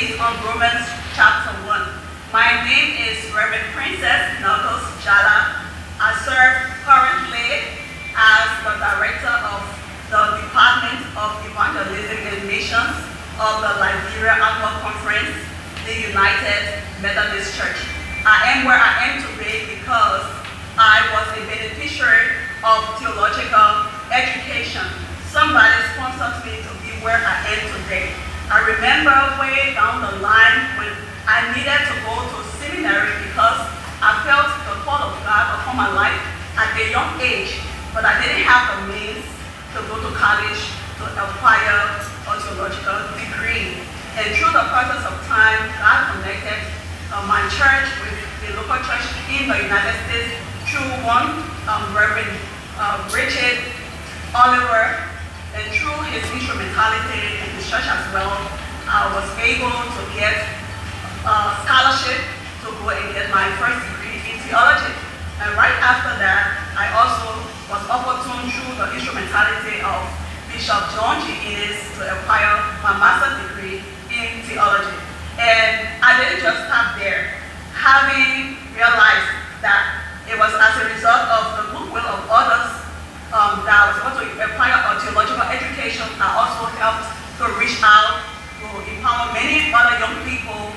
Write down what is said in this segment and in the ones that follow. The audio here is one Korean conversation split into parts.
is on Romans chapter 1. My name is Reverend Princess Knuckles Jala. I serve currently as the director of the Department of Evangelism and Missions of the Liberia Annual Conference, the United Methodist Church. I am where I am today because I was a beneficiary of theological education. Somebody sponsored me to be where I am today. I remember way down the line when I needed to go to seminary because I felt the call of God upon my life at a young age, but I didn't have the means to go to college to acquire a theological degree. And through the process of time, God connected my church with the local church in the United States through one Reverend Richard Oliver, and through his instrumentality in his church as well, I was able to get a scholarship to go and get my first degree in theology. And right after that, I also was opportune through the instrumentality of Bishop John G. Innes to acquire my master's degree in theology. And I didn't just stop there. Having realized that it was as a result of the goodwill of others that I was able to acquire a theological education, I also helped to reach out to empower many other young people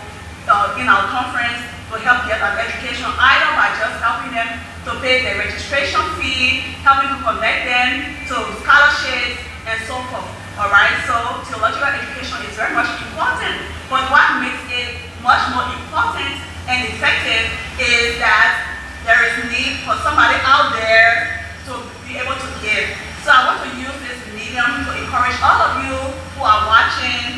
in our conference to help get an education, either by just helping them to pay their registration fee, helping to connect them to scholarships, and so forth. Alright, so theological education is very much important, but what makes it much more important and effective is that there is need for somebody out there to be able to give. So I want to use this medium to encourage all of you who are watching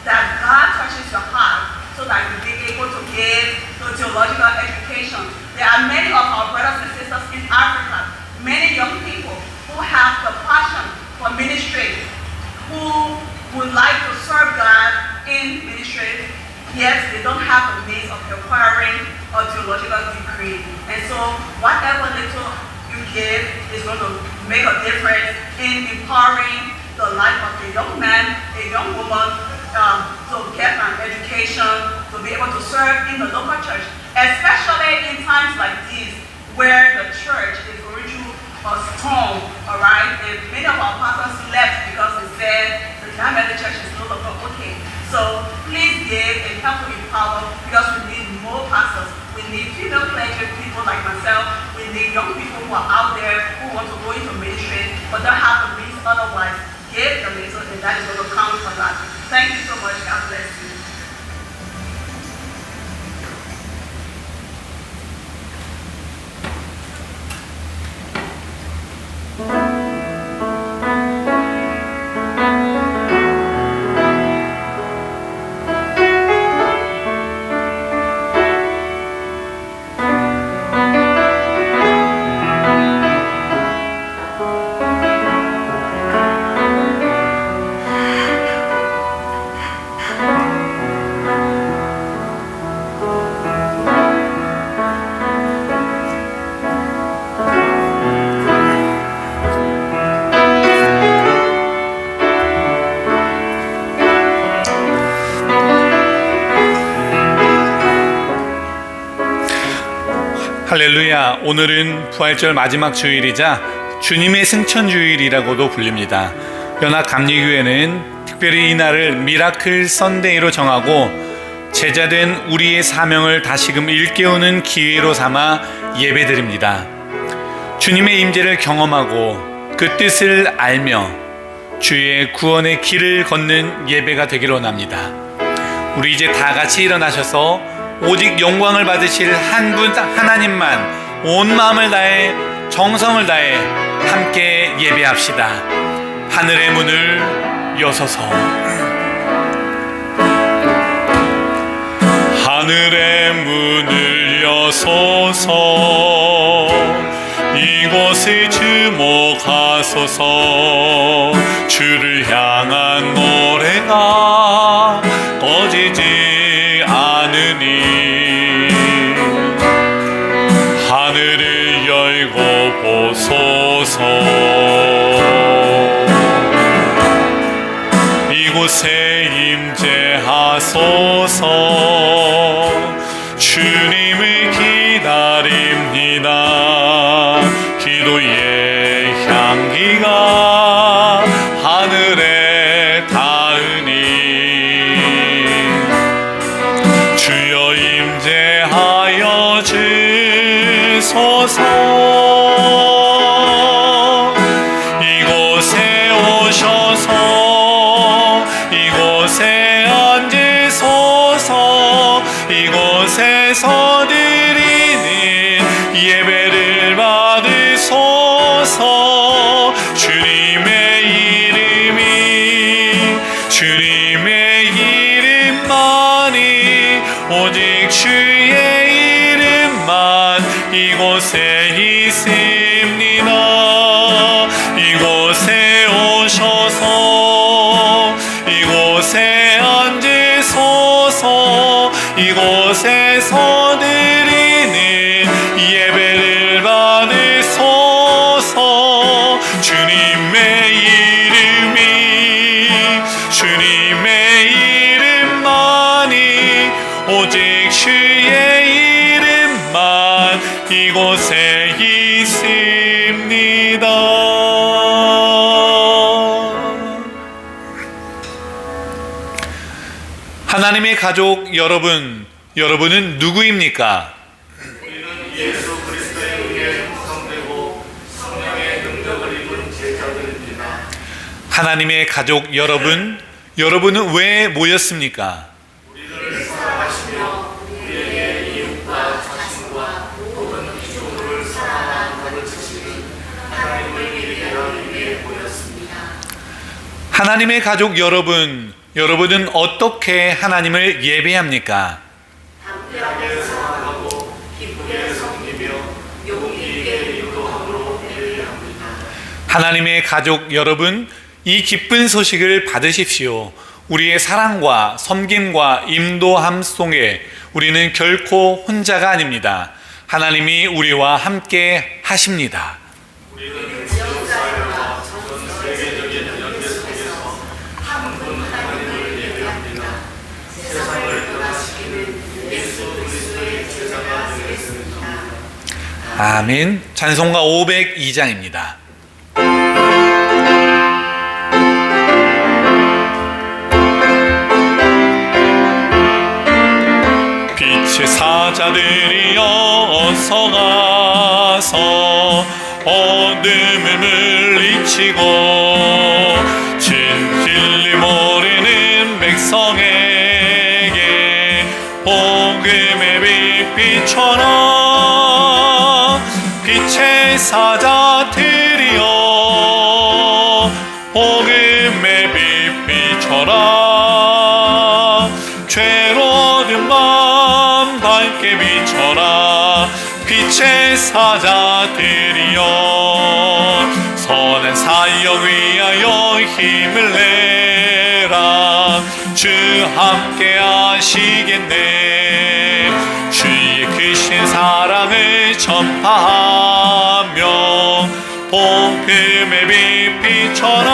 that God touches your heart so that you be able to give to theological education. There are many of our brothers and sisters in Africa, many young people who have the passion for ministry, who would like to serve God in ministry, yet they don't have the means of acquiring a theological degree. And so whatever little you give is going to make a difference in empowering the life of a young man, a young woman, to get an education, to be able to serve in the local church, especially in times like these where the church is going through a storm, all right? And many of our pastors left because they said the United Church is no longer okay. So please give and help to empower, because we need more pastors. We need female clergy people like myself. We need young people who are out there who want to go into ministry, but don't have the means otherwise. Give the little, and that is going to count for that. Thank you so much. God bless you. 할렐루야. 오늘은 부활절 마지막 주일이자 주님의 승천 주일이라고도 불립니다. 연합감리교회는 특별히 이 날을 미라클 선데이로 정하고 제자된 우리의 사명을 다시금 일깨우는 기회로 삼아 예배드립니다. 주님의 임재를 경험하고 그 뜻을 알며 주의 구원의 길을 걷는 예배가 되기를 원합니다. 우리 이제 다 같이 일어나셔서 오직 영광을 받으실 한 분 하나님만 온 마음을 다해 정성을 다해 함께 예배합시다. 하늘의 문을 여소서. 하늘의 문을 여소서. 이곳에 주목하소서. 주를 향한 노래가 꺼지지 않으니 하늘을 열고 보소서. 이곳에 임재하소서. 주옵소서. 주님을 기다립니다. 기도의 향기가 하늘에 닿으니 주여 임재하여 주소서. 이곳에 오셔서 이곳에 앉으소서. 이곳에서 드리는 예배를 받으소서. 주님의 이름만이 오직 주의 이름만 이곳에 있습니다. 이곳에 오셔서 이곳에 앉으소서. 이곳에서 드리는 예배를 받으소서. 주님의 이름만이 오직 주의 이름만 이곳에 있습니다. 하나님의 가족 여러분, 여러분은 누구입니까? 우리는 예수 그리스도에 의해 구성되고 성령의 능력을 입은 제자들입니다. 하나님의 가족 여러분, 여러분은 왜 모였습니까? 우리를 사랑하시며 우리에게 이웃과 자신과 모든 피조물을 사랑하는 가르치시는 하나님을 예배하기 위해 모였습니다. 하나님의 가족 여러분, 여러분은 어떻게 하나님을 예배합니까? 담대하게 사랑하고 기쁘게 섬기며 용기 있게 인도함으로 예배합니다. 하나님의 가족 여러분, 이 기쁜 소식을 받으십시오. 우리의 사랑과 섬김과 인도함 속에 우리는 결코 혼자가 아닙니다. 하나님이 우리와 함께 하십니다. 우리는 지역사회와 전 세계적인 연대 속에서 한 분 하나님을 예배합니다. 세상을 변화시키는 예수 그리스도의 제자가 되겠습니다. 아멘. 찬송가 502장입니다. 빛의 사자들이 어서 가서 어둠을 물리치고 진리 모르는 백성에게 복음의 빛비춰라. 빛의 사자들이여 복음의 빛비춰라. 죄로든 맘 밝게 비춰라. 빛의 사자들이여 선한 사역 위하여 힘을 내라. 주 함께 하시겠네. 주의 크신 사랑을 전파하며 복음의 빛 비춰라.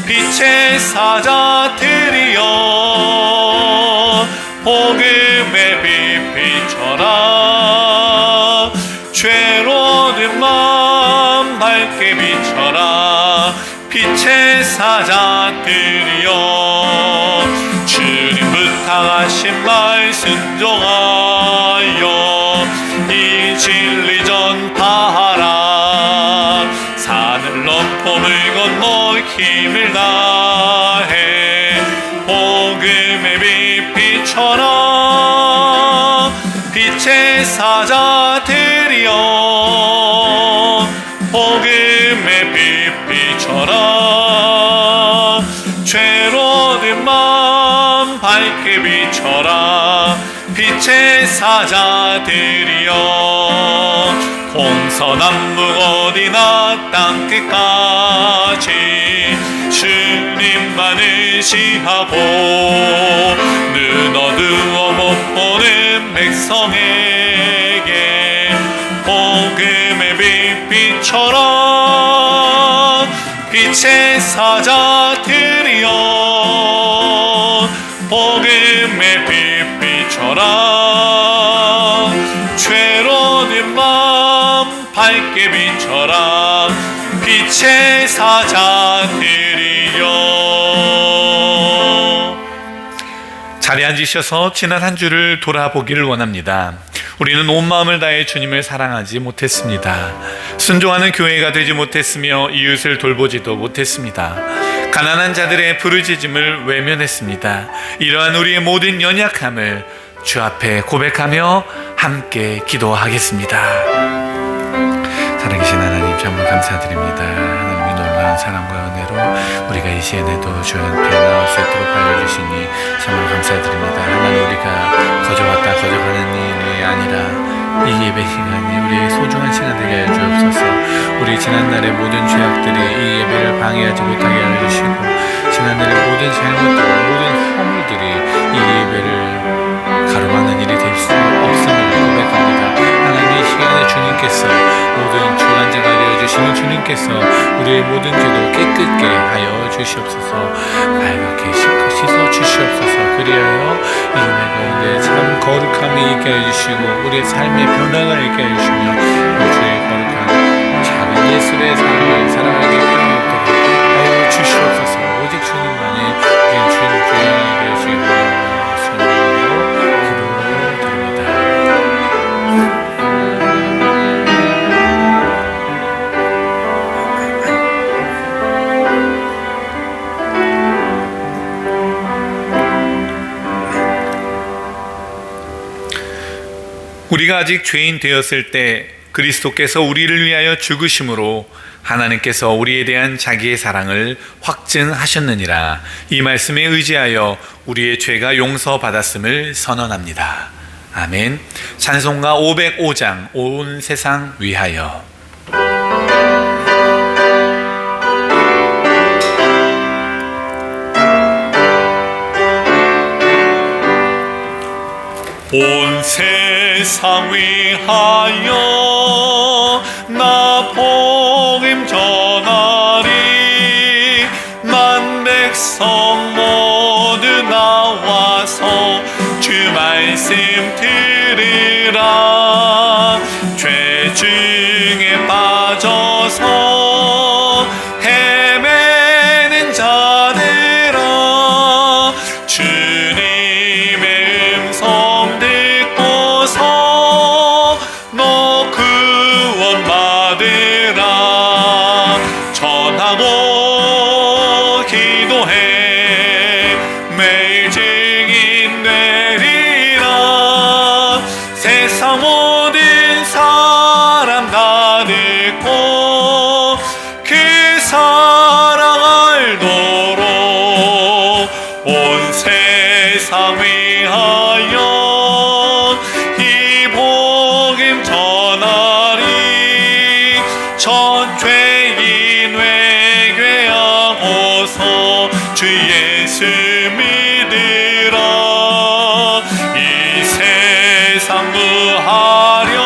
빛의 사자들이여 복음의 빛 비춰라. 죄로든 맘 밝게 비춰라. 빛의 사자들이여 주님 부탁하신 말 순종하여 이 진리 전파하라. 산을 넘고 물 건너 힘을 다해 복음의 빛 비춰라. 빛의 사자들이여 복음의 빛 비춰라. 죄로든 맘 밝게 비춰라. 빛의 사자들이여 동서남북 어디나 땅끝까지 주님만 의지하고 눈 어두워 못 보는 백성에게 복음의 빛 비춰라. 빛의 사자들이여 복음의 빛 비춰라. 죄로된 맘 밝게 비춰라. 빛의 사자들이여. 자리에 앉으셔서 지난 한 주를 돌아보기를 원합니다. 우리는 온 마음을 다해 주님을 사랑하지 못했습니다. 순종하는 교회가 되지 못했으며 이웃을 돌보지도 못했습니다. 가난한 자들의 부르짖음을 외면했습니다. 이러한 우리의 모든 연약함을 주 앞에 고백하며 함께 기도하겠습니다. 살아계신 하나님, 정말 감사드립니다. 하나님의 놀라운 사랑과 은혜로 우리가 이 시간에도 주 앞에 나올 수 있도록 알려주시니 정말 감사드립니다. 하나님, 우리가 거저왔다 거저가는 일이 아니라 이 예배 시간이 우리의 소중한 시간 되게 하여 주옵소서. 우리 지난날의 모든 죄악들이 이 예배를 방해하지 못하게 하여 주시고, 지난날의 모든 잘못들, 모든 허물들이 이 예배를 가로막는 일이 될 수 없음을 고백합니다. 하나님, 이 시간에 주님께서 모든 주관자가 되어주시는 주님께서 우리의 모든 죄도 깨끗게 하여 주시옵소서. 밝게 씻어 주시옵소서. 그리하여 이 예배 가운데 참 거룩함이 있게 해주시고 우리의 삶의 변화가 있게 해주시며 주의 거룩한 작은 예수의 삶을 살아가게 하도록 하여 주시옵소서. 오직 주님만이 주인 주인이 되시고 예수님으로 기도드립니다. 우리가 아직 죄인 되었을 때 그리스도께서 우리를 위하여 죽으심으로 하나님께서 우리에 대한 자기의 사랑을 확증하셨느니라. 이 말씀에 의지하여 우리의 죄가 용서받았음을 선언합니다. 아멘. 찬송가 505장 온 세상 위하여. 온 세상 위하여 나 복음 전하리. 만 백성 모두 나와서 주 말씀 들으라. 죄 중에 빠져서 헤매는 자들아, 주님의 음성 듣고서 너 구원 받으라. 전하고 기도해 매일 증인 되리라. 세상 모든 사람 다 듣고 그 사랑 알도록 온 세상 위하여 이 복음 전하리. 전 죄인 회개하고서 주 예수 믿으라. 이 세상 구하려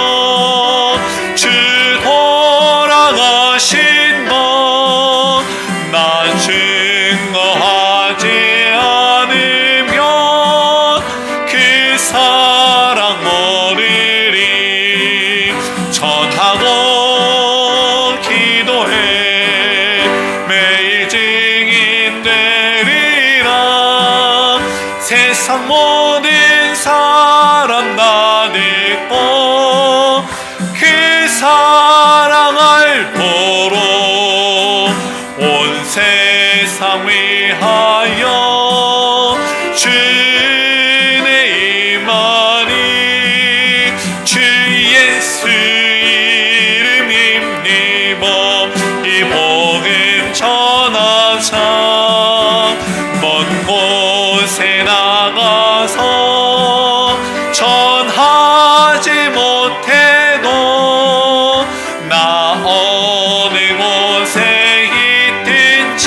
주 돌아가신 것 나 증거하지 않으면 그 사랑 모르리. 전하고 기도해 매일 증인 되리라. 세상 모든 사람 다 듣고 그 사랑 알도록 온 세상 위하여 주의 임하니. 주 예수 이름 힘입어 이 복음 전하자. 먼 곳에 나가서 전하지 못해도 나 어느 곳에 있든지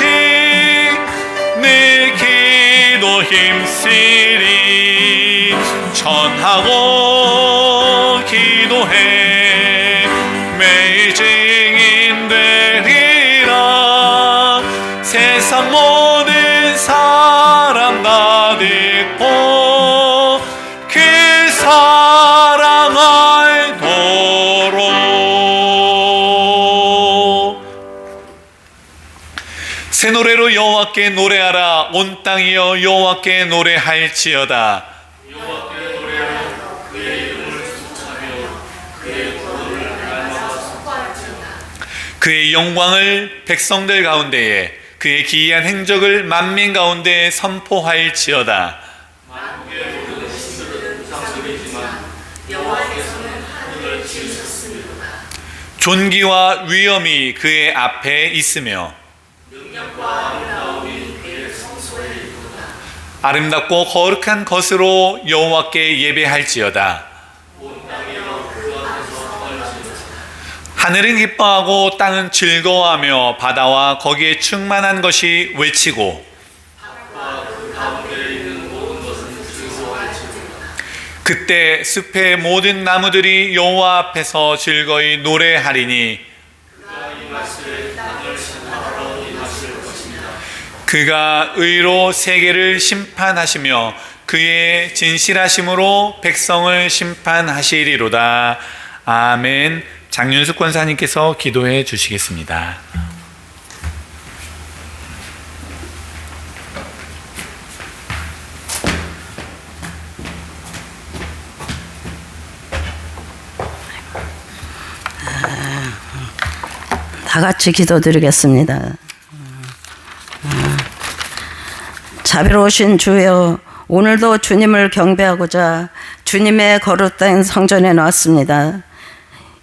늘 기도 힘쓰리. 전하고 기도해 매일 증인 되리라. 세상 모든 사람 다 듣고 새 노래로 여호와께 노래하라. 온 땅이여 여호와께 노래할지어다. 여호와께 노래하여 그의 이름을 颂하며 그의 구원을 날마다 선포할지어다. 그의 영광을 백성들 가운데에, 그의 기이한 행적을 만민 가운데 선포할지어다. 만국의 모든 신들은 상속이지만 여호와께서는 하늘을 지으셨음이로다. 존귀와 위엄이 그의 앞에 있으며 능력과 아름다움이 그의 성소에 있도다. 아름답고 거룩한 것으로 여호와께 예배할지어다. 온 땅이여 그 앞에서 떨지어다. 하늘은 기뻐하고 땅은 즐거워하며 바다와 거기에 충만한 것이 외치고 그 가운데 있는 모든 것은 즐거워할지어다. 그때 숲의 모든 나무들이 여호와 앞에서 즐거이 노래하리니 그가 임하시되 땅을 심판하러 임하실 것입니다. 그가 의로 세계를 심판하시며 그의 진실하심으로 백성을 심판하시리로다. 아멘. 장윤숙 권사님께서 기도해 주시겠습니다. 다 같이 기도드리겠습니다. 자비로우신 주여, 오늘도 주님을 경배하고자 주님의 거룩된 성전에 나왔습니다.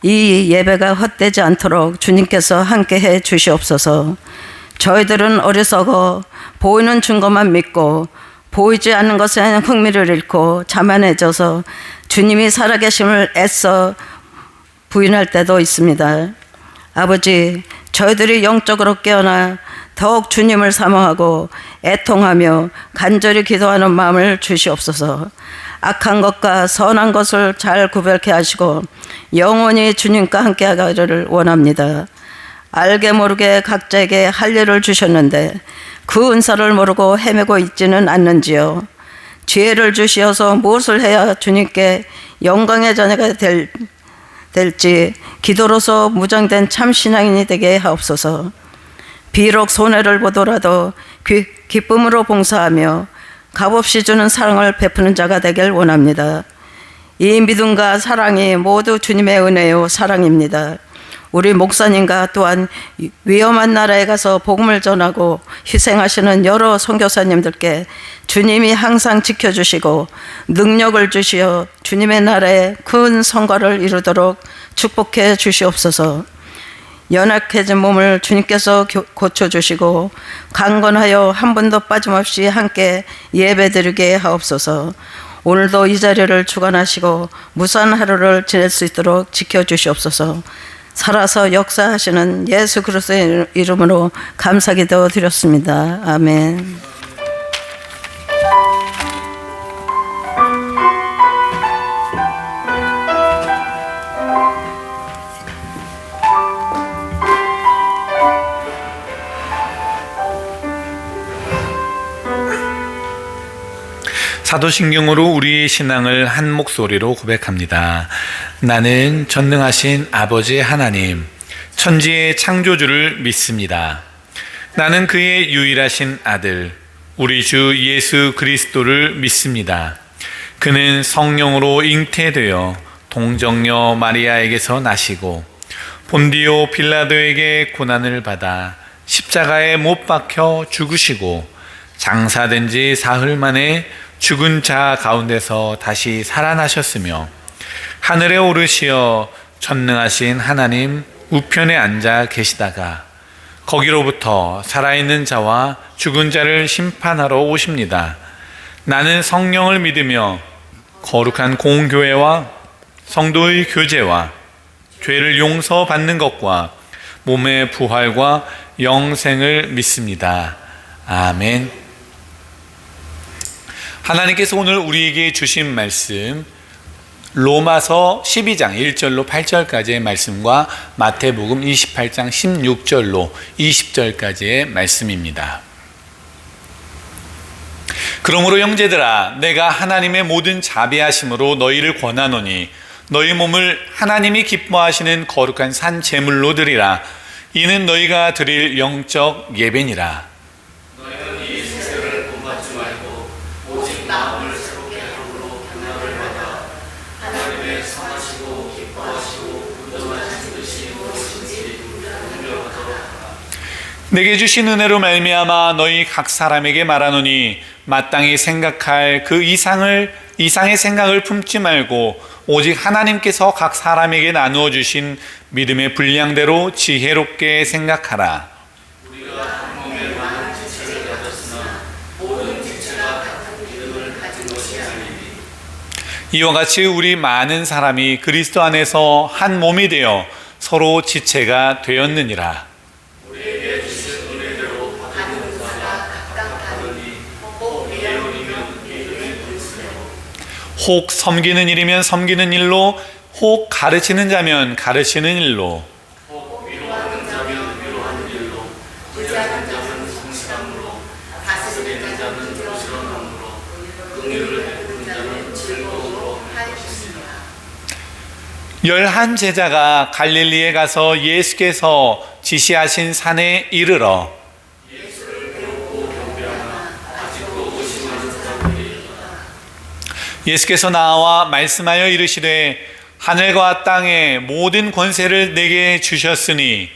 이 예배가 헛되지 않도록 주님께서 함께해 주시옵소서. 저희들은 어리석어 보이는 증거만 믿고 보이지 않는 것에 흥미를 잃고 자만해져서 주님이 살아계심을 애써 부인할 때도 있습니다. 아버지, 저희들이 영적으로 깨어나 더욱 주님을 사모하고 애통하며 간절히 기도하는 마음을 주시옵소서. 악한 것과 선한 것을 잘 구별케 하시고 영원히 주님과 함께 하기를 원합니다. 알게 모르게 각자에게 할 일을 주셨는데 그 은사를 모르고 헤매고 있지는 않는지요. 지혜를 주시어서 무엇을 해야 주님께 영광의 자녀가 될지 기도로서 무장된 참 신앙인이 되게 하옵소서. 비록 손해를 보더라도 기쁨으로 봉사하며 값없이 주는 사랑을 베푸는 자가 되길 원합니다. 이 믿음과 사랑이 모두 주님의 은혜요 사랑입니다. 우리 목사님과 또한 위험한 나라에 가서 복음을 전하고 희생하시는 여러 선교사님들께 주님이 항상 지켜주시고 능력을 주시어 주님의 나라에 큰 성과를 이루도록 축복해 주시옵소서. 연약해진 몸을 주님께서 고쳐주시고 강건하여 한 분도 빠짐없이 함께 예배드리게 하옵소서. 오늘도 이 자리를 주관하시고 무사한 하루를 지낼 수 있도록 지켜주시옵소서. 살아서 역사하시는 예수 그리스도의 이름으로 감사기도 드렸습니다. 아멘. 사도신경으로 우리의 신앙을 한 목소리로 고백합니다. 나는 전능하신 아버지 하나님, 천지의 창조주를 믿습니다. 나는 그의 유일하신 아들, 우리 주 예수 그리스도를 믿습니다. 그는 성령으로 잉태되어 동정녀 마리아에게서 나시고 본디오 빌라도에게 고난을 받아 십자가에 못 박혀 죽으시고 장사된 지 사흘 만에 죽은 자 가운데서 다시 살아나셨으며 하늘에 오르시어 전능하신 하나님 우편에 앉아 계시다가 거기로부터 살아있는 자와 죽은 자를 심판하러 오십니다. 나는 성령을 믿으며 거룩한 공교회와 성도의 교제와 죄를 용서받는 것과 몸의 부활과 영생을 믿습니다. 아멘. 하나님께서 오늘 우리에게 주신 말씀 로마서 12장 1절로 8절까지의 말씀과 마태복음 28장 16절로 20절까지의 말씀입니다. 그러므로 형제들아, 내가 하나님의 모든 자비하심으로 너희를 권하노니 너희 몸을 하나님이 기뻐하시는 거룩한 산 제물로 드리라. 이는 너희가 드릴 영적 예배니라. 내게 주신 은혜로 말미암아 너희 각 사람에게 말하노니 마땅히 생각할 그 이상의 생각을 품지 말고 오직 하나님께서 각 사람에게 나누어 주신 믿음의 분량대로 지혜롭게 생각하라. 우리가 한 몸에 많은 지체를 가졌으나 모든 지체가 같은 믿음을 가진 것이 아니니 이와 같이 우리 많은 사람이 그리스도 안에서 한 몸이 되어 서로 지체가 되었느니라. 우리에게 주신 은혜대로 받은 자가 각각 다르니 혹 예언이면 믿음의 분수대로 혹 섬기는 일이면 섬기는 일로, 혹 가르치는 자면 가르치는 일로, 혹 위로하는 자면 위로하는 일로 부자는 자는 성실함으로 다스리는 자는 부지런함으로 긍휼을 베푸는 자는 즐거움으로 할 것이니라. 11 제자가 갈릴리에 가서 예수께서 지시하신 산에 이르러 예수께서 나와 말씀하여 이르시되 하늘과 땅의 모든 권세를 내게 주셨으니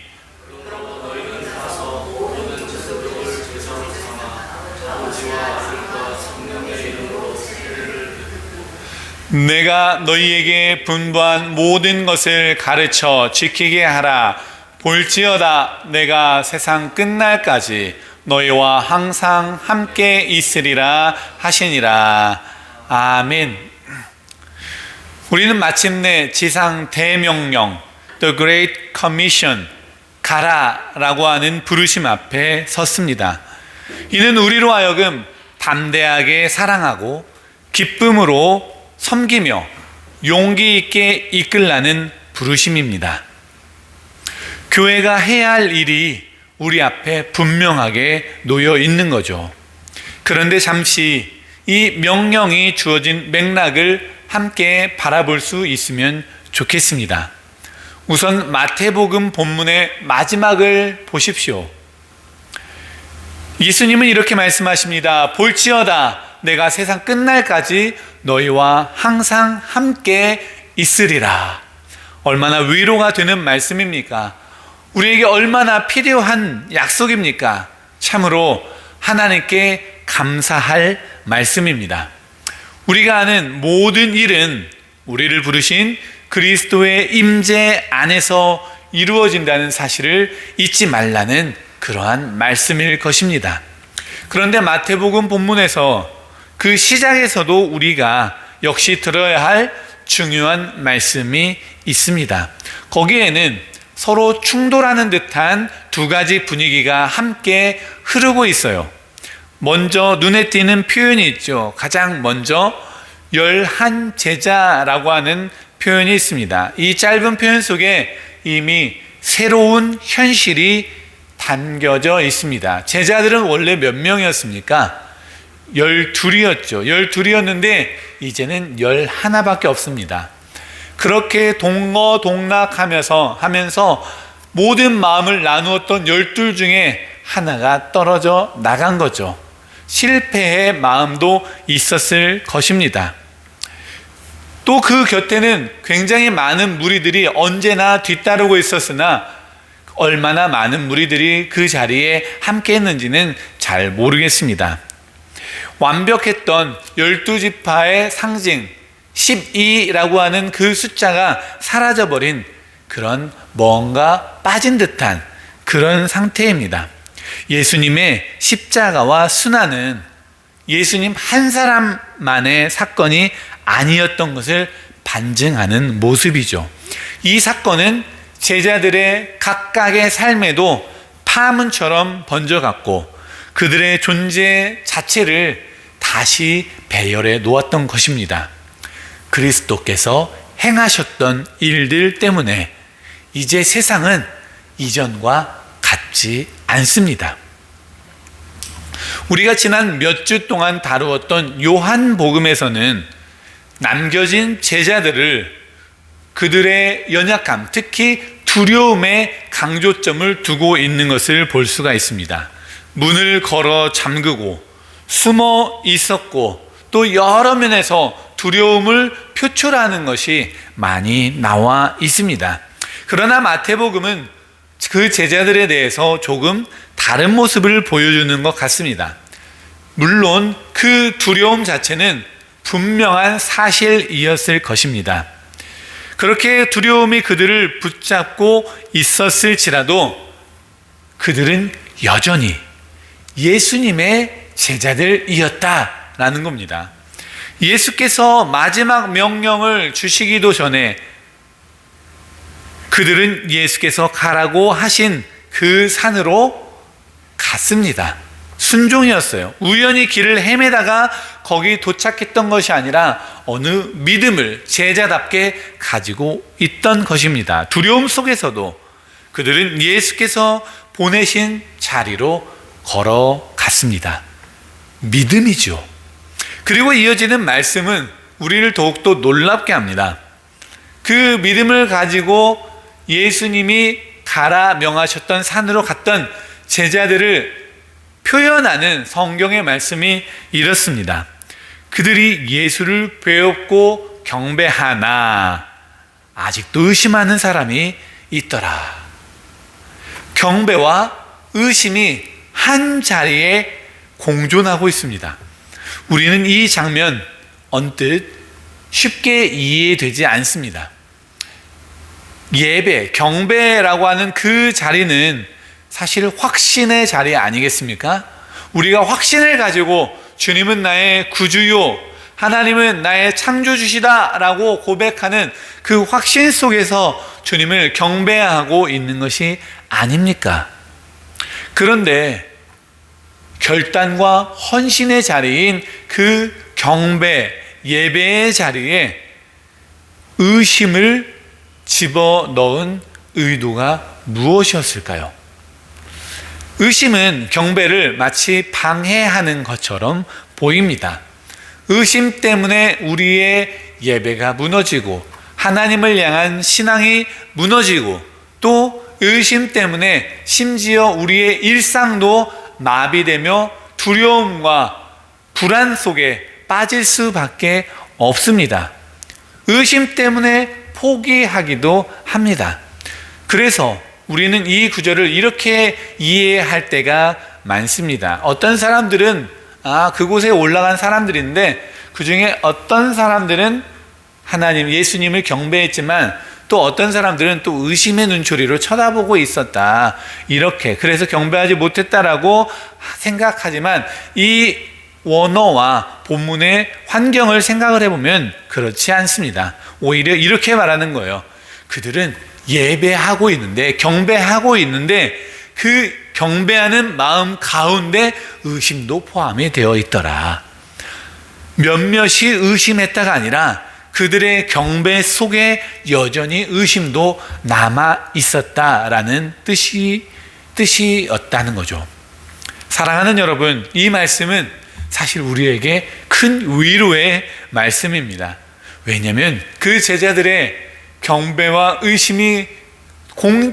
내가 너희에게 분부한 모든 것을 가르쳐 지키게 하라. 볼지어다 내가 세상 끝날까지 너희와 항상 함께 있으리라 하시니라. 아멘. 우리는 마침내 지상 대명령 The Great Commission 가라라고 하는 부르심 앞에 섰습니다. 이는 우리로 하여금 담대하게 사랑하고 기쁨으로 섬기며 용기 있게 이끌라는 부르심입니다. 교회가 해야 할 일이 우리 앞에 분명하게 놓여 있는 거죠. 그런데 잠시 이 명령이 주어진 맥락을 함께 바라볼 수 있으면 좋겠습니다. 우선 마태복음 본문의 마지막을 보십시오. 예수님은 이렇게 말씀하십니다. 볼지어다 내가 세상 끝날까지 너희와 항상 함께 있으리라. 얼마나 위로가 되는 말씀입니까? 우리에게 얼마나 필요한 약속입니까? 참으로 하나님께 감사할 말씀입니다. 우리가 아는 모든 일은 우리를 부르신 그리스도의 임재 안에서 이루어진다는 사실을 잊지 말라는 그러한 말씀일 것입니다. 그런데 마태복음 본문에서 그 시작에서도 우리가 역시 들어야 할 중요한 말씀이 있습니다. 거기에는 서로 충돌하는 듯한 두 가지 분위기가 함께 흐르고 있어요. 먼저 눈에 띄는 표현이 있죠. 가장 먼저 11 제자라고 하는 표현이 있습니다. 이 짧은 표현 속에 이미 새로운 현실이 담겨져 있습니다. 제자들은 원래 몇 명이었습니까? 12이었죠. 12이었는데 이제는 11밖에 없습니다. 그렇게 동거동락하면서 모든 마음을 나누었던 12 중에 하나가 떨어져 나간 거죠. 실패의 마음도 있었을 것입니다. 또 그 곁에는 굉장히 많은 무리들이 언제나 뒤따르고 있었으나 얼마나 많은 무리들이 그 자리에 함께 했는지는 잘 모르겠습니다. 완벽했던 12지파의 상징 12라고 하는 그 숫자가 사라져버린 그런 뭔가 빠진 듯한 그런 상태입니다. 예수님의 십자가와 순환은 예수님 한 사람만의 사건이 아니었던 것을 반증하는 모습이죠. 이 사건은 제자들의 각각의 삶에도 파문처럼 번져갔고 그들의 존재 자체를 다시 배열해 놓았던 것입니다. 그리스도께서 행하셨던 일들 때문에 이제 세상은 이전과 같지 않습니다. 우리가 지난 몇 주 동안 다루었던 요한복음에서는 남겨진 제자들을 그들의 연약함, 특히 두려움에 강조점을 두고 있는 것을 볼 수가 있습니다. 문을 걸어 잠그고 숨어 있었고 또 여러 면에서 두려움을 표출하는 것이 많이 나와 있습니다. 그러나 마태복음은 그 제자들에 대해서 조금 다른 모습을 보여주는 것 같습니다. 물론 그 두려움 자체는 분명한 사실이었을 것입니다. 그렇게 두려움이 그들을 붙잡고 있었을지라도 그들은 여전히 예수님의 제자들이었다라는 겁니다. 예수께서 마지막 명령을 주시기도 전에 그들은 예수께서 가라고 하신 그 산으로 갔습니다. 순종이었어요. 우연히 길을 헤매다가 거기 도착했던 것이 아니라 어느 믿음을 제자답게 가지고 있던 것입니다. 두려움 속에서도 그들은 예수께서 보내신 자리로 걸어갔습니다. 믿음이죠. 그리고 이어지는 말씀은 우리를 더욱더 놀랍게 합니다. 그 믿음을 가지고 예수님이 가라 명하셨던 산으로 갔던 제자들을 표현하는 성경의 말씀이 이렇습니다. 그들이 예수를 배웠고 경배하나 아직도 의심하는 사람이 있더라. 경배와 의심이 한 자리에 공존하고 있습니다. 우리는 이 장면 언뜻 쉽게 이해되지 않습니다. 예배, 경배라고 하는 그 자리는 사실 확신의 자리 아니겠습니까? 우리가 확신을 가지고 주님은 나의 구주요, 하나님은 나의 창조주시다 라고 고백하는 그 확신 속에서 주님을 경배하고 있는 것이 아닙니까? 그런데 결단과 헌신의 자리인 그 경배, 예배의 자리에 의심을 집어넣은 의도가 무엇이었을까요? 의심은 경배를 마치 방해하는 것처럼 보입니다. 의심 때문에 우리의 예배가 무너지고 하나님을 향한 신앙이 무너지고 또 의심 때문에 심지어 우리의 일상도 마비되며 두려움과 불안 속에 빠질 수밖에 없습니다. 의심 때문에 포기하기도 합니다. 그래서 우리는 이 구절을 이렇게 이해할 때가 많습니다. 어떤 사람들은 그곳에 올라간 사람들인데 그 중에 어떤 사람들은 하나님, 예수님을 경배했지만 또 어떤 사람들은 또 의심의 눈초리로 쳐다보고 있었다. 이렇게 그래서 경배하지 못했다라고 생각하지만 이 원어와 본문의 환경을 생각을 해보면 그렇지 않습니다. 오히려 이렇게 말하는 거예요. 그들은 예배하고 있는데, 경배하고 있는데 그 경배하는 마음 가운데 의심도 포함이 되어 있더라. 몇몇이 의심했다가 아니라 그들의 경배 속에 여전히 의심도 남아 있었다라는 뜻이었다는 거죠. 사랑하는 여러분, 이 말씀은 사실 우리에게 큰 위로의 말씀입니다. 왜냐하면 그 제자들의 경배와 의심이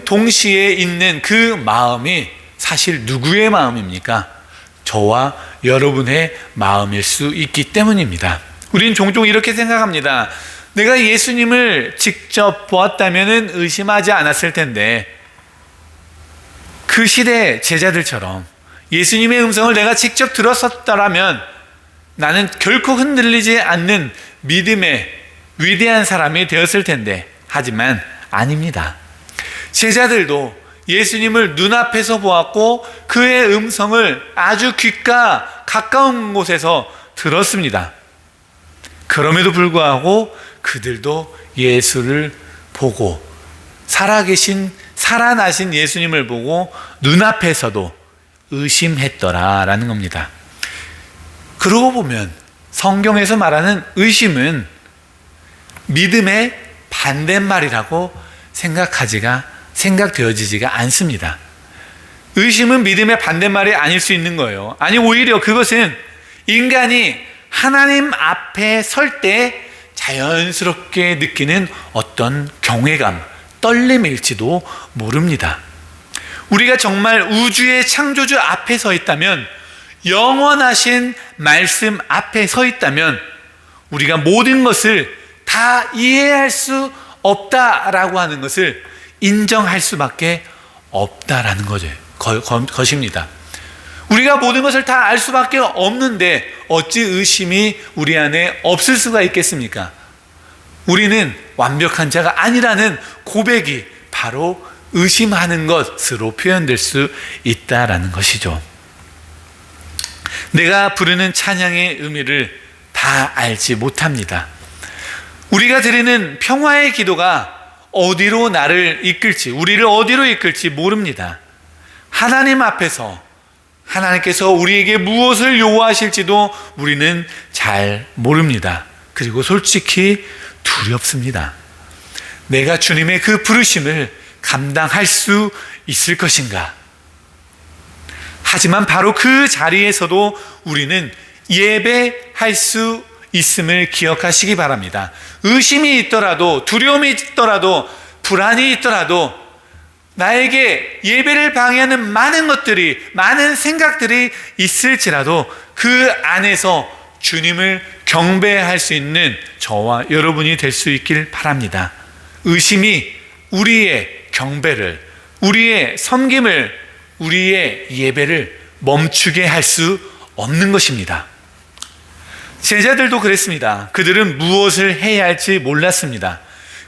동시에 있는 그 마음이 사실 누구의 마음입니까? 저와 여러분의 마음일 수 있기 때문입니다. 우린 종종 이렇게 생각합니다. 내가 예수님을 직접 보았다면 의심하지 않았을 텐데, 그 시대 제자들처럼 예수님의 음성을 내가 직접 들었었다라면 나는 결코 흔들리지 않는 믿음의 위대한 사람이 되었을 텐데, 하지만 아닙니다. 제자들도 예수님을 눈앞에서 보았고 그의 음성을 아주 귓가 가까운 곳에서 들었습니다. 그럼에도 불구하고 그들도 예수를 보고 살아나신 예수님을 보고 눈앞에서도 의심했더라라는 겁니다. 그러고 보면 성경에서 말하는 의심은 믿음의 반대말이라고 생각되어지지가 않습니다. 의심은 믿음의 반대말이 아닐 수 있는 거예요. 아니, 오히려 그것은 인간이 하나님 앞에 설 때 자연스럽게 느끼는 어떤 경외감, 떨림일지도 모릅니다. 우리가 정말 우주의 창조주 앞에 서 있다면, 영원하신 말씀 앞에 서 있다면 우리가 모든 것을 다 이해할 수 없다라고 하는 것을 인정할 수밖에 없다라는 거죠. 것입니다. 우리가 모든 것을 다 알 수밖에 없는데 어찌 의심이 우리 안에 없을 수가 있겠습니까? 우리는 완벽한 자가 아니라는 고백이 바로 의심하는 것으로 표현될 수 있다라는 것이죠. 내가 부르는 찬양의 의미를 다 알지 못합니다. 우리가 드리는 평화의 기도가 어디로 나를 이끌지, 우리를 어디로 이끌지 모릅니다. 하나님 앞에서 하나님께서 우리에게 무엇을 요구하실지도 우리는 잘 모릅니다. 그리고 솔직히 두렵습니다. 내가 주님의 그 부르심을 감당할 수 있을 것인가? 하지만 바로 그 자리에서도 우리는 예배할 수 있음을 기억하시기 바랍니다. 의심이 있더라도, 두려움이 있더라도, 불안이 있더라도, 나에게 예배를 방해하는 많은 것들이, 많은 생각들이 있을지라도 그 안에서 주님을 경배할 수 있는 저와 여러분이 될 수 있길 바랍니다. 의심이 우리의 경배를, 우리의 섬김을, 우리의 예배를 멈추게 할 수 없는 것입니다. 제자들도 그랬습니다. 그들은 무엇을 해야 할지 몰랐습니다.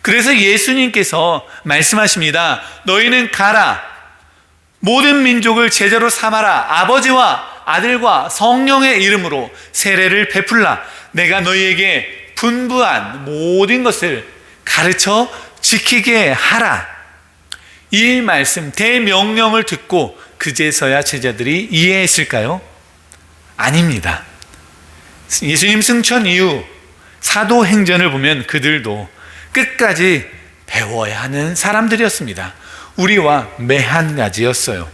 그래서 예수님께서 말씀하십니다. 너희는 가라. 모든 민족을 제자로 삼아라. 아버지와 아들과 성령의 이름으로 세례를 베풀라. 내가 너희에게 분부한 모든 것을 가르쳐 지키게 하라. 이 말씀, 대명령을 듣고 그제서야 제자들이 이해했을까요? 아닙니다. 예수님 승천 이후 사도행전을 보면 그들도 끝까지 배워야 하는 사람들이었습니다. 우리와 매한가지였어요.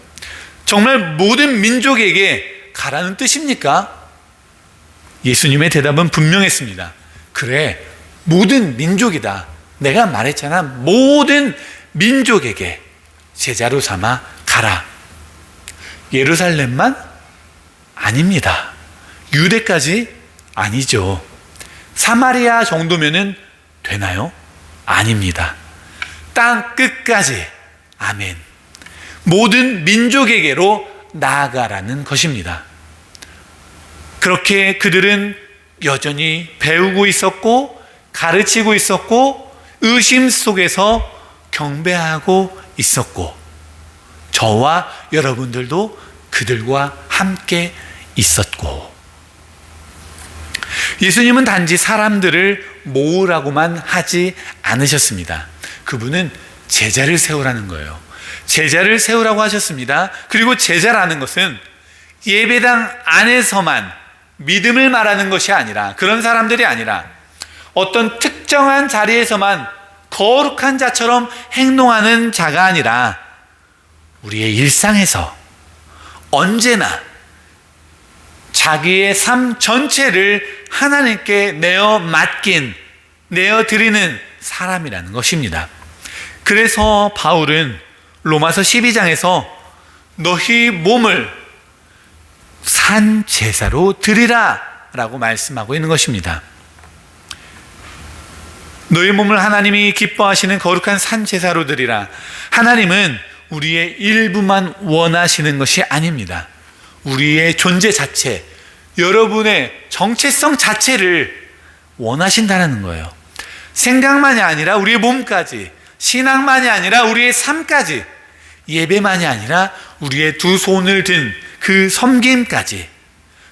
정말 모든 민족에게 가라는 뜻입니까? 예수님의 대답은 분명했습니다. 그래, 모든 민족이다. 내가 말했잖아. 모든 민족에게 제자로 삼아 가라. 예루살렘만? 아닙니다. 유대까지? 아니죠. 사마리아 정도면은 되나요? 아닙니다. 땅 끝까지. 아멘. 모든 민족에게로 나아가라는 것입니다. 그렇게 그들은 여전히 배우고 있었고, 가르치고 있었고, 의심 속에서 경배하고 있었고, 저와 여러분들도 그들과 함께 있었고, 예수님은 단지 사람들을 모으라고만 하지 않으셨습니다. 그분은 제자를 세우라는 거예요. 제자를 세우라고 하셨습니다. 그리고 제자라는 것은 예배당 안에서만 믿음을 말하는 것이 아니라, 그런 사람들이 아니라 어떤 특정한 자리에서만 거룩한 자처럼 행동하는 자가 아니라 우리의 일상에서 언제나 자기의 삶 전체를 하나님께 내어 맡긴, 내어 드리는 사람이라는 것입니다. 그래서 바울은 로마서 12장에서 너희 몸을 산 제사로 드리라 라고 말씀하고 있는 것입니다. 너희 몸을 하나님이 기뻐하시는 거룩한 산 제사로 드리라. 하나님은 우리의 일부만 원하시는 것이 아닙니다. 우리의 존재 자체, 여러분의 정체성 자체를 원하신다는 거예요. 생각만이 아니라 우리의 몸까지, 신앙만이 아니라 우리의 삶까지, 예배만이 아니라 우리의 두 손을 든 그 섬김까지,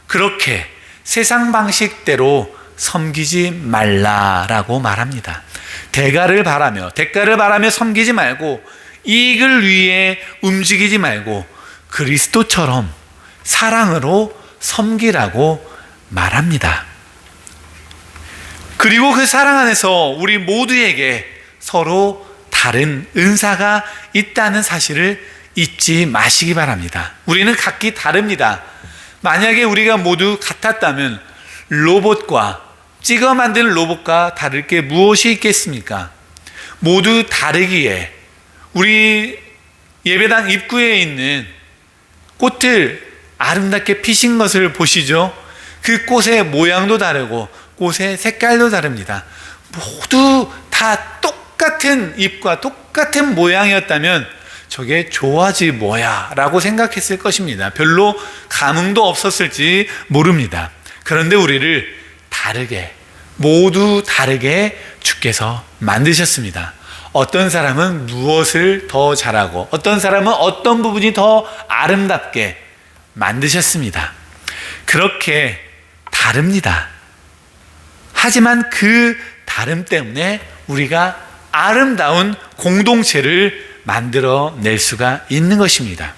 그렇게 세상 방식대로 섬기지 말라라고 말합니다. 대가를 바라며 섬기지 말고, 이익을 위해 움직이지 말고 그리스도처럼 사랑으로 섬기라고 말합니다. 그리고 그 사랑 안에서 우리 모두에게 서로 다른 은사가 있다는 사실을 잊지 마시기 바랍니다. 우리는 각기 다릅니다. 만약에 우리가 모두 같았다면 로봇과, 찍어 만든 로봇과 다를 게 무엇이 있겠습니까? 모두 다르기에 우리 예배당 입구에 있는 꽃을 아름답게 피신 것을 보시죠. 그 꽃의 모양도 다르고 꽃의 색깔도 다릅니다. 모두 다 똑같은 잎과 똑같은 모양이었다면 저게 좋아지 뭐야 라고 생각했을 것입니다. 별로 감흥도 없었을지 모릅니다. 그런데 우리를 다르게, 모두 다르게 주께서 만드셨습니다. 어떤 사람은 무엇을 더 잘하고 어떤 사람은 어떤 부분이 더 아름답게 만드셨습니다. 그렇게 다릅니다. 하지만 그 다름 때문에 우리가 아름다운 공동체를 만들어낼 수가 있는 것입니다.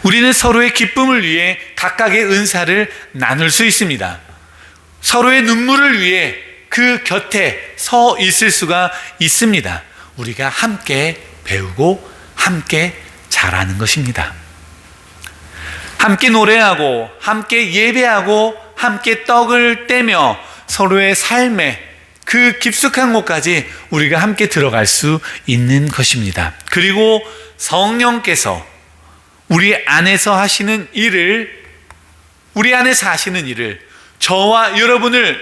우리는 서로의 기쁨을 위해 각각의 은사를 나눌 수 있습니다. 서로의 눈물을 위해 그 곁에 서 있을 수가 있습니다. 우리가 함께 배우고 함께 자라는 것입니다. 함께 노래하고 함께 예배하고 함께 떡을 떼며 서로의 삶에 그 깊숙한 곳까지 우리가 함께 들어갈 수 있는 것입니다. 그리고 성령께서 우리 안에서 하시는 일을, 우리 안에서 하시는 일을 저와 여러분을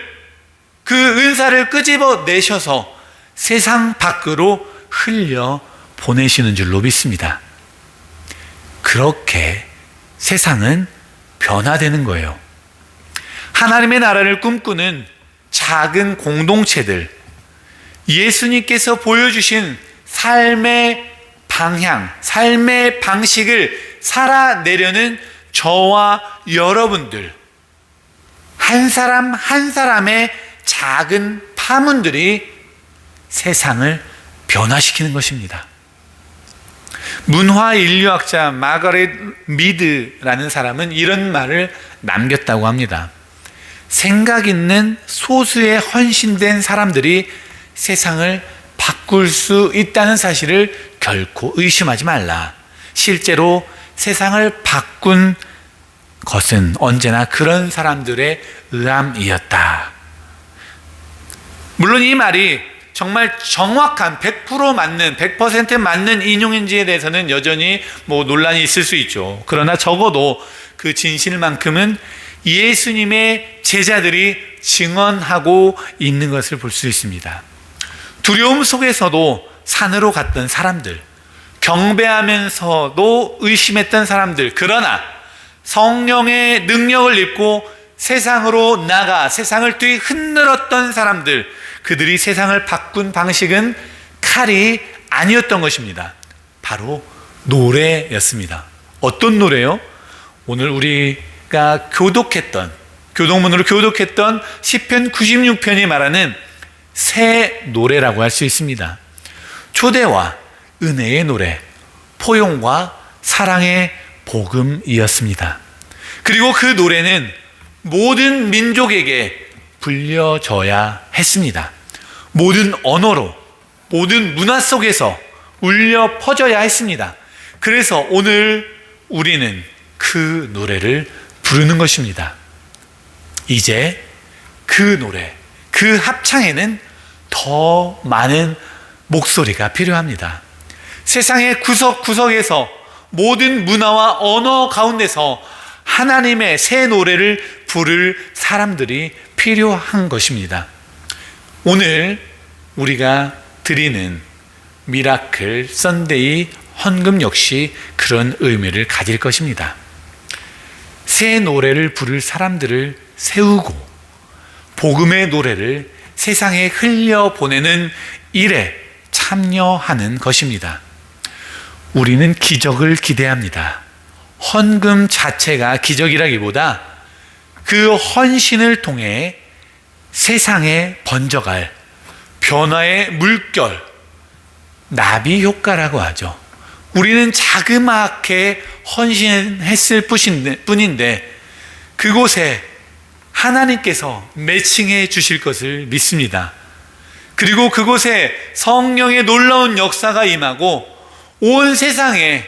그 은사를 끄집어 내셔서 세상 밖으로 흘려 보내시는 줄로 믿습니다. 그렇게 세상은 변화되는 거예요. 하나님의 나라를 꿈꾸는 작은 공동체들, 예수님께서 보여주신 삶의 방향, 삶의 방식을 살아내려는 저와 여러분들, 한 사람 한 사람의 작은 파문들이 세상을 변화시키는 것입니다. 문화인류학자 마거렛 미드라는 사람은 이런 말을 남겼다고 합니다. 생각 있는 소수의 헌신된 사람들이 세상을 바꿀 수 있다는 사실을 결코 의심하지 말라. 실제로 세상을 바꾼 것은 언제나 그런 사람들의 의함이었다. 물론 이 말이 정말 정확한 100% 맞는 100% 맞는 인용인지에 대해서는 여전히 논란이 있을 수 있죠. 그러나 적어도 그 진실만큼은 예수님의 제자들이 증언하고 있는 것을 볼 수 있습니다. 두려움 속에서도 산으로 갔던 사람들, 경배하면서도 의심했던 사람들, 그러나 성령의 능력을 입고 세상으로 나가 세상을 뒤흔들었던 사람들, 그들이 세상을 바꾼 방식은 칼이 아니었던 것입니다. 바로 노래였습니다. 어떤 노래요? 오늘 우리가 교동문으로 교독했던 시편 96편이 말하는 새 노래라고 할 수 있습니다. 초대와 은혜의 노래, 포용과 사랑의 복음이었습니다. 그리고 그 노래는 모든 민족에게 불려져야 했습니다. 모든 언어로, 모든 문화 속에서 울려 퍼져야 했습니다. 그래서 오늘 우리는 그 노래를 부르는 것입니다. 이제 그 노래, 그 합창에는 더 많은 목소리가 필요합니다. 세상의 구석구석에서 모든 문화와 언어 가운데서 하나님의 새 노래를 부를 사람들이 필요한 것입니다. 오늘 우리가 드리는 미라클 선데이 헌금 역시 그런 의미를 가질 것입니다. 새 노래를 부를 사람들을 세우고 복음의 노래를 세상에 흘려보내는 일에 참여하는 것입니다. 우리는 기적을 기대합니다. 헌금 자체가 기적이라기보다 그 헌신을 통해 세상에 번져갈 변화의 물결, 나비 효과라고 하죠. 우리는 자그맣게 헌신했을 뿐인데 그곳에 하나님께서 매칭해 주실 것을 믿습니다. 그리고 그곳에 성령의 놀라운 역사가 임하고 온 세상에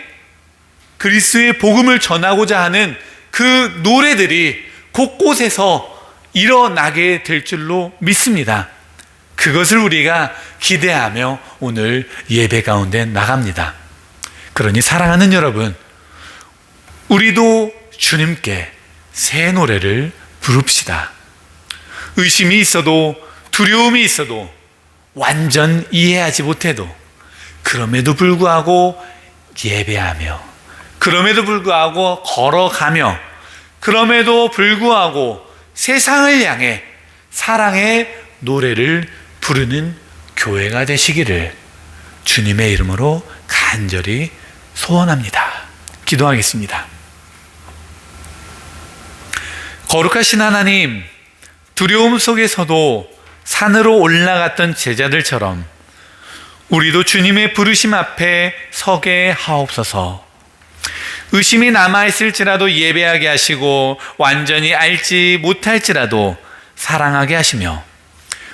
그리스도의 복음을 전하고자 하는 그 노래들이 곳곳에서 일어나게 될 줄로 믿습니다. 그것을 우리가 기대하며 오늘 예배 가운데 나갑니다. 그러니 사랑하는 여러분, 우리도 주님께 새 노래를 부릅시다. 의심이 있어도 두려움이 있어도 완전 이해하지 못해도 그럼에도 불구하고 예배하며, 그럼에도 불구하고 걸어가며, 그럼에도 불구하고 세상을 향해 사랑의 노래를 부르는 교회가 되시기를 주님의 이름으로 간절히 소원합니다. 기도하겠습니다. 거룩하신 하나님, 두려움 속에서도 산으로 올라갔던 제자들처럼 우리도 주님의 부르심 앞에 서게 하옵소서. 의심이 남아있을지라도 예배하게 하시고 완전히 알지 못할지라도 사랑하게 하시며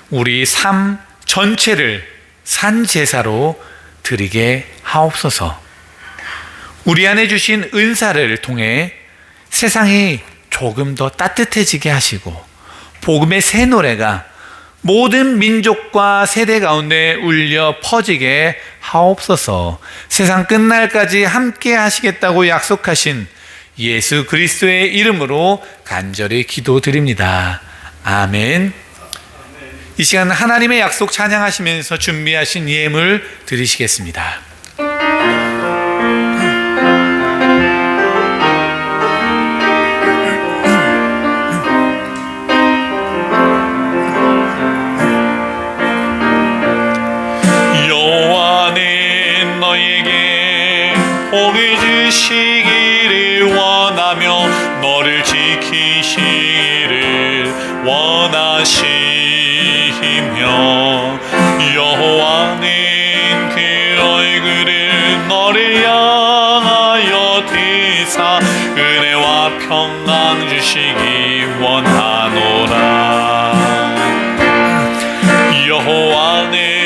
우리 삶 전체를 산제사로 드리게 하옵소서. 우리 안에 주신 은사를 통해 세상이 조금 더 따뜻해지게 하시고 복음의 새 노래가 모든 민족과 세대 가운데 울려 퍼지게 하옵소서. 세상 끝날까지 함께 하시겠다고 약속하신 예수 그리스도의 이름으로 간절히 기도드립니다. 아멘. 이 시간 하나님의 약속 찬양하시면서 준비하신 예물 드리시겠습니다. 여호와는 너에게 복을 주시기를 원하며 너를 지키시기를 원하시며 여호와는 그 얼굴을 너를 향하여 드사 은혜와 평강 주시기 원하노라. 여호와는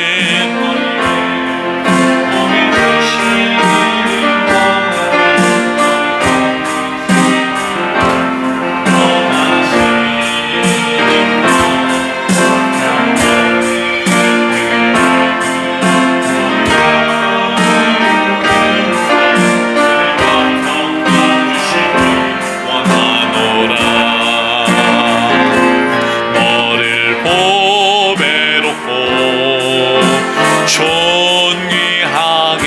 존귀하게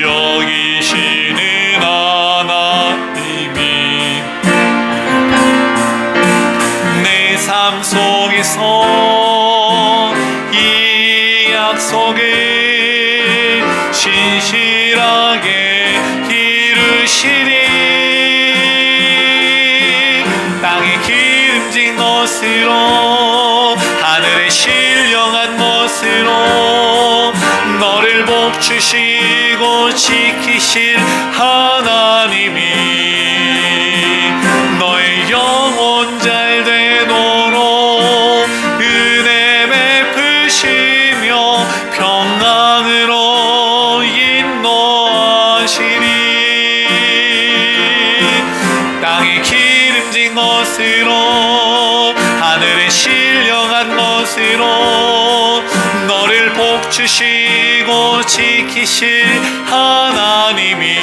여기시는 하나님이 내 삶 속에서 이 약속을 진실하게 이루시리. 땅에 기름진 것으로 하늘에 신령한 것으로 너를 복주시고 지키실 하나님이 너의 영혼 잘 되도록 은혜 베푸시며 평강으로 인도하시리. 땅에 기름진 것으로 하늘에 신령한 것으로 너를 복주시고 지키실 하나님이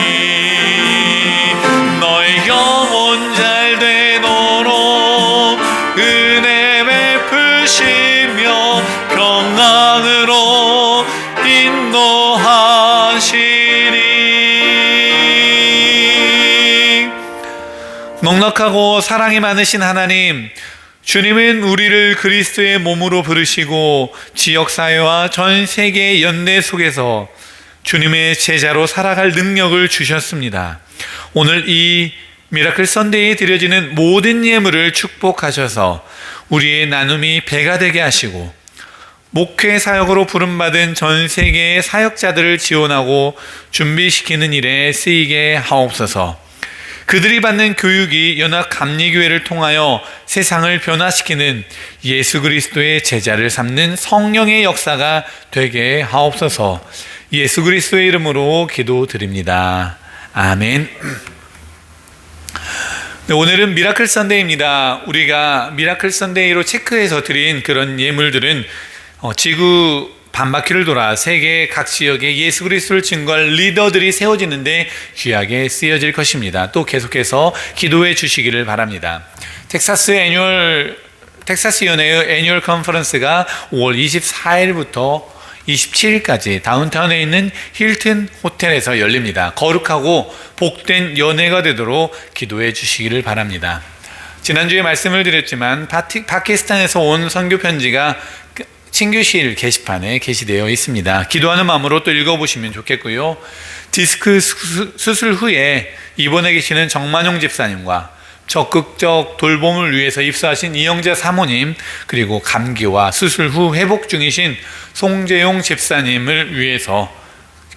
너의 영혼 잘 되도록 은혜 베푸시며 평강으로 인도하시리. 넉넉하고 사랑이 많으신 하나님, 주님은 우리를 그리스도의 몸으로 부르시고 지역사회와 전 세계의 연대 속에서 주님의 제자로 살아갈 능력을 주셨습니다. 오늘 이 미라클 선데이에 드려지는 모든 예물을 축복하셔서 우리의 나눔이 배가 되게 하시고 목회 사역으로 부름받은 전 세계의 사역자들을 지원하고 준비시키는 일에 쓰이게 하옵소서. 그들이 받는 교육이 연합감리교회를 통하여 세상을 변화시키는 예수 그리스도의 제자를 삼는 성령의 역사가 되게 하옵소서. 예수 그리스도의 이름으로 기도드립니다. 아멘. 네, 오늘은 미라클 선데이입니다. 우리가 미라클 선데이로 체크해서 드린 그런 예물들은 지구 반바퀴를 돌아 세계 각 지역에 예수 그리스도를 증거할 리더들이 세워지는데 귀하게 쓰여질 것입니다. 또 계속해서 기도해 주시기를 바랍니다. 텍사스 연회의 애뉴얼 컨퍼런스가 5월 24일부터 27일까지 다운타운에 있는 힐튼 호텔에서 열립니다. 거룩하고 복된 연회가 되도록 기도해 주시기를 바랍니다. 지난주에 말씀을 드렸지만 파키스탄에서 온 선교 편지가 친교실 게시판에 게시되어 있습니다. 기도하는 마음으로 또 읽어보시면 좋겠고요. 디스크 수술 후에 입원해 계시는 정만용 집사님과 적극적 돌봄을 위해서 입소하신 이영자 사모님, 그리고 감기와 수술 후 회복 중이신 송재용 집사님을 위해서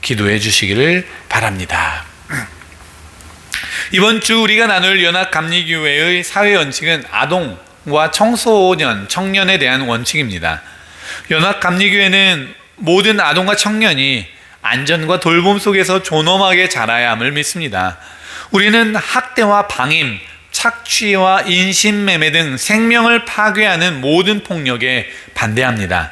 기도해 주시기를 바랍니다. 이번 주 우리가 나눌 연합감리교회의 사회 원칙은 아동과 청소년, 청년에 대한 원칙입니다. 연합감리교회는 모든 아동과 청년이 안전과 돌봄 속에서 존엄하게 자라야 함을 믿습니다. 우리는 학대와 방임, 착취와 인신매매 등 생명을 파괴하는 모든 폭력에 반대합니다.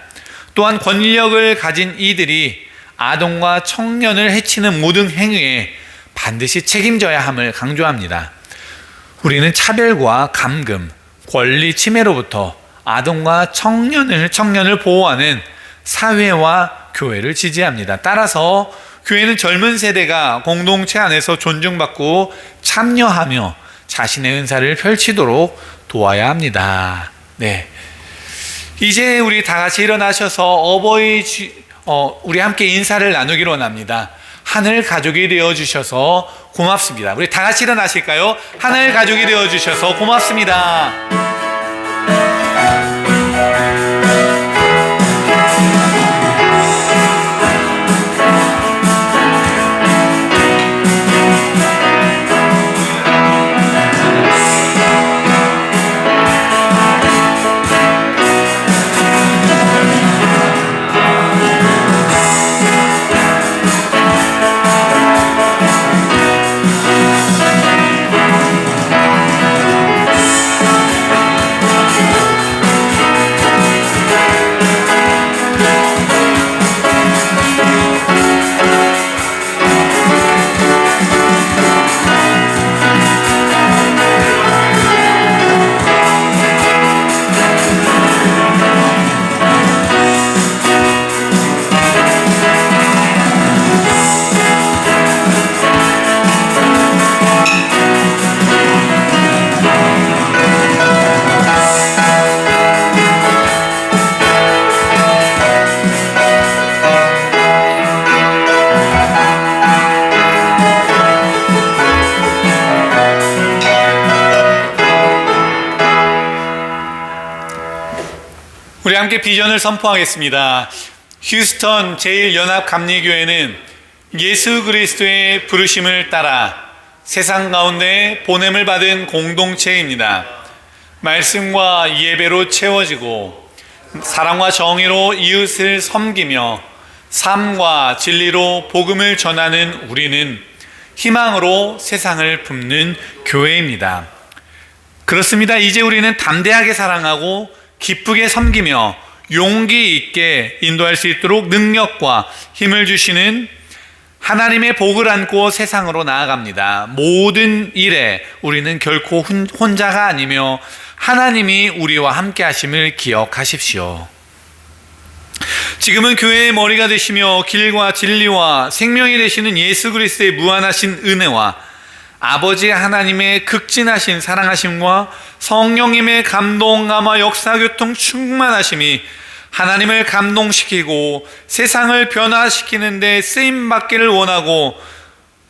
또한 권력을 가진 이들이 아동과 청년을 해치는 모든 행위에 반드시 책임져야 함을 강조합니다. 우리는 차별과 감금, 권리 침해로부터 아동과 청년을 보호하는 사회와 교회를 지지합니다. 따라서 교회는 젊은 세대가 공동체 안에서 존중받고 참여하며 자신의 은사를 펼치도록 도와야 합니다. 네. 이제 우리 다 같이 일어나셔서 우리 함께 인사를 나누기로 원합니다. 하늘 가족이 되어주셔서 고맙습니다. 우리 다 같이 일어나실까요? 하늘 가족이 되어주셔서 고맙습니다. 우리 함께 비전을 선포하겠습니다. 휴스턴 제1연합감리교회는 예수 그리스도의 부르심을 따라 세상 가운데 보냄을 받은 공동체입니다. 말씀과 예배로 채워지고 사랑과 정의로 이웃을 섬기며 삶과 진리로 복음을 전하는 우리는 희망으로 세상을 붓는 교회입니다. 그렇습니다. 이제 우리는 담대하게 사랑하고 기쁘게 섬기며 용기 있게 인도할 수 있도록 능력과 힘을 주시는 하나님의 복을 안고 세상으로 나아갑니다. 모든 일에 우리는 결코 혼자가 아니며 하나님이 우리와 함께 하심을 기억하십시오. 지금은 교회의 머리가 되시며 길과 진리와 생명이 되시는 예수 그리스도의 무한하신 은혜와 아버지 하나님의 극진하신 사랑하심과 성령님의 감동, 감화, 역사, 교통, 충만하심이 하나님을 감동시키고 세상을 변화시키는 데 쓰임받기를 원하고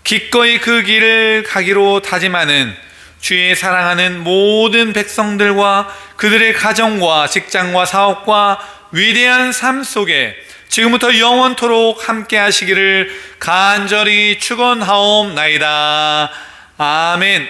기꺼이 그 길을 가기로 다짐하는 주의 사랑하는 모든 백성들과 그들의 가정과 직장과 사업과 위대한 삶 속에 지금부터 영원토록 함께 하시기를 간절히 축원하옵나이다. 아멘.